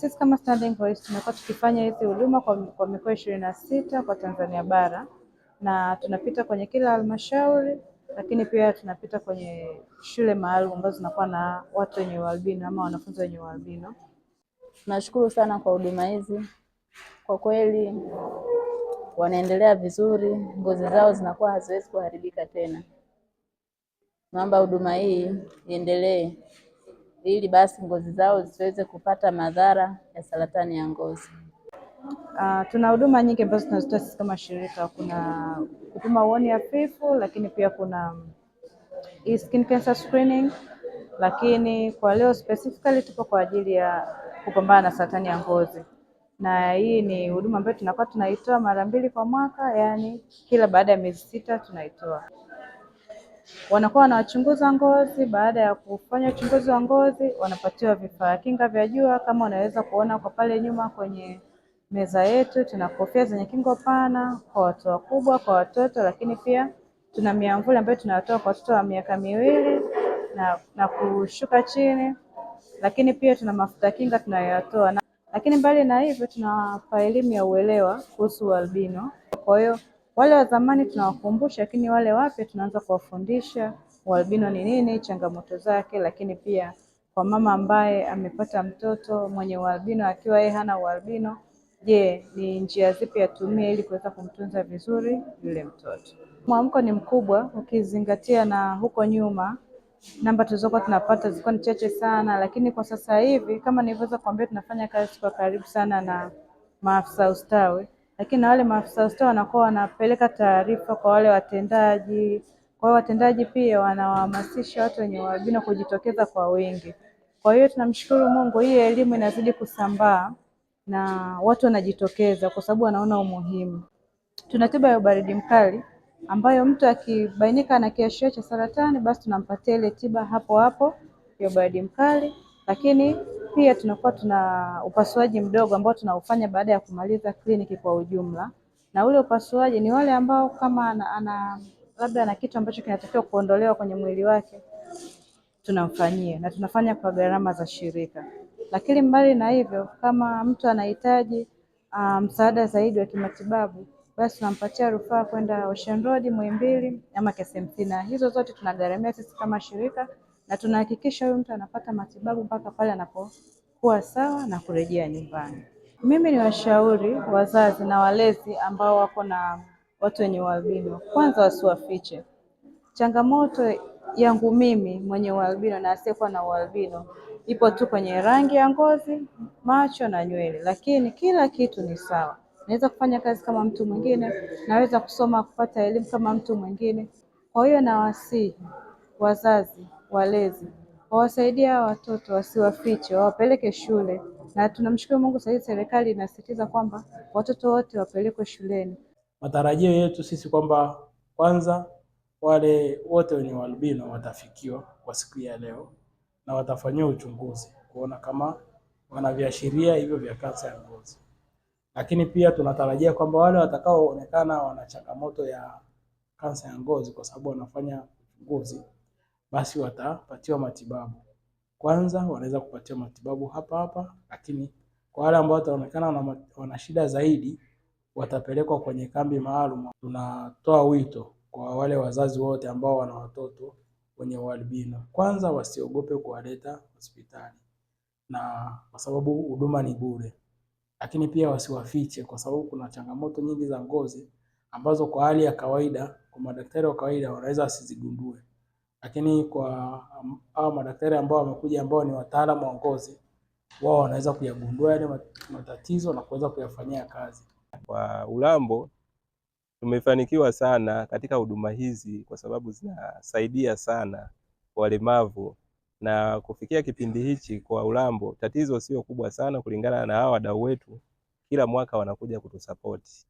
Sisi kama Standing Voice tumekuwa tukifanya hizi huduma kwa mikoa 26 kwa Tanzania bara, na tunapita kwenye kila halmashauri, lakini pia tunapita kwenye shule maalum ambazo zinakuwa na watu wenye ualbino ama wanafunzi wenye ualbino. Tunashukuru sana kwa huduma hizi, kwa kweli wanaendelea vizuri, ngozi zao zinakuwa haziwezi kuharibika tena. Naomba huduma hii iendelee ili basi ngozi zao zisiweze kupata madhara ya saratani ya ngozi. Tuna huduma nyingi ambazo tunazitoa sisi kama shirika. Kuna kupima uoni hafifu, lakini pia kuna skin cancer screening, lakini kwa leo specifically tupo kwa ajili ya kupambana na saratani ya ngozi, na hii ni huduma ambayo tunakuwa tunaitoa mara 2 kwa mwaka, yani kila baada ya miezi 6 tunaitoa. Wanakuwa wanachunguza ngozi. Baada ya kufanya uchunguzi wa ngozi, wanapatiwa vifaa kinga vya jua. Kama unaweza kuona kwa pale nyuma kwenye meza yetu, tuna kofia zenye kingo pana kwa watu wakubwa, kwa watoto, lakini pia tuna miamvuli ambayo tunatoa kwa watoto wa miaka 2 na kushuka chini, lakini pia tuna mafuta kinga tunayotoa. Lakini mbali na hivyo, tunawapa elimu ya uelewa kuhusu albino. Kwa hiyo wale wa zamani tunawakumbusha, lakini wale wapya tunaanza kuwafundisha albino ni nini, changamoto zake, lakini pia kwa mama ambaye amepata mtoto mwenye albino akiwa yeye hana albino, je, ni njia zipi atumie ili kuweza kumtunza vizuri yule mtoto. Mwamko ni mkubwa ukizingatia na huko nyuma namba tulizokuwa tunapata zilikuwa ni chache sana, lakini kwa sasa hivi kama nilivyoweza kuambia, tunafanya kazi kwa karibu sana na maafisa ustawi, lakini na wale maafisa ustawi wanakuwa wanapeleka taarifa kwa wale watendaji. Kwa hiyo watendaji pia wanawahamasisha watu wenye albino kujitokeza kwa wingi. Kwa hiyo tunamshukuru Mungu, hii elimu inazidi kusambaa na watu wanajitokeza kwa sababu wanaona umuhimu. Tuna tiba ya ubaridi mkali ambayo mtu akibainika na kiashirio cha saratani, basi tunampatia ile tiba hapo hapo ya ubaridi mkali. Lakini pia tunakuwa tuna upasuaji mdogo ambao tunaufanya baada ya kumaliza kliniki kwa ujumla, na ule upasuaji ni wale ambao kama labda ana kitu ambacho kinatakiwa kuondolewa kwenye mwili wake, tunamfanyia na tunafanya kwa gharama za shirika. Lakini mbali na hivyo, kama mtu anahitaji msaada zaidi wa kimatibabu, basi tunampatia rufaa kwenda Ocean Road, Muhimbili ama KCMC, na hizo zote tunagharamia sisi kama shirika, na tunahakikisha huyu mtu anapata matibabu mpaka pale anapokuwa sawa na kurejea nyumbani. Mimi ni washauri wazazi na walezi ambao wako na watu wenye ualbino, kwanza wasiwafiche. Changamoto yangu mimi mwenye ualbino na asiyekuwa na ualbino ipo tu kwenye rangi ya ngozi, macho na nywele, lakini kila kitu ni sawa. Naweza kufanya kazi kama mtu mwingine, naweza kusoma kupata elimu kama mtu mwingine. Kwa hiyo nawasihi wazazi, walezi, wawasaidia watoto, wasiwafiche, wawapeleke shule, na tunamshukuru Mungu sasa hivi serikali inasisitiza kwamba watoto wote wapelekwe shuleni. Matarajio yetu sisi kwamba kwanza wale wote wenye albino watafikiwa kwa siku ya leo na watafanyiwa uchunguzi kuona kama wana viashiria hivyo vya kansa ya ngozi. Lakini pia tunatarajia kwamba wale watakaoonekana wana changamoto ya kansa ya ngozi kwa sababu wanafanya uchunguzi, basi watapatiwa matibabu. Kwanza wanaweza kupatiwa matibabu hapa, lakini kwa wale ambao wataonekana wana shida zaidi watapelekwa kwenye kambi maalum. Tunatoa wito kwa wale wazazi wote ambao wana watoto wenye ualbino, kwanza wasiogope kuwaleta hospitali, na kwa sababu huduma ni bure. Lakini pia wasiwafiche, kwa sababu kuna changamoto nyingi za ngozi ambazo kwa hali ya kawaida, kwa madaktari wa kawaida wanaweza wasizigundue, lakini kwa hao madaktari ambao wamekuja ambao ni wataalamu wa ngozi, wao wanaweza kuyagundua yale matatizo na kuweza kuyafanyia kazi. Kwa Ulambo tumefanikiwa sana katika huduma hizi kwa sababu zinasaidia sana walemavu, na kufikia kipindi hichi kwa Ulambo tatizo sio kubwa sana kulingana na hawa wadau wetu, kila mwaka wanakuja kutusapoti.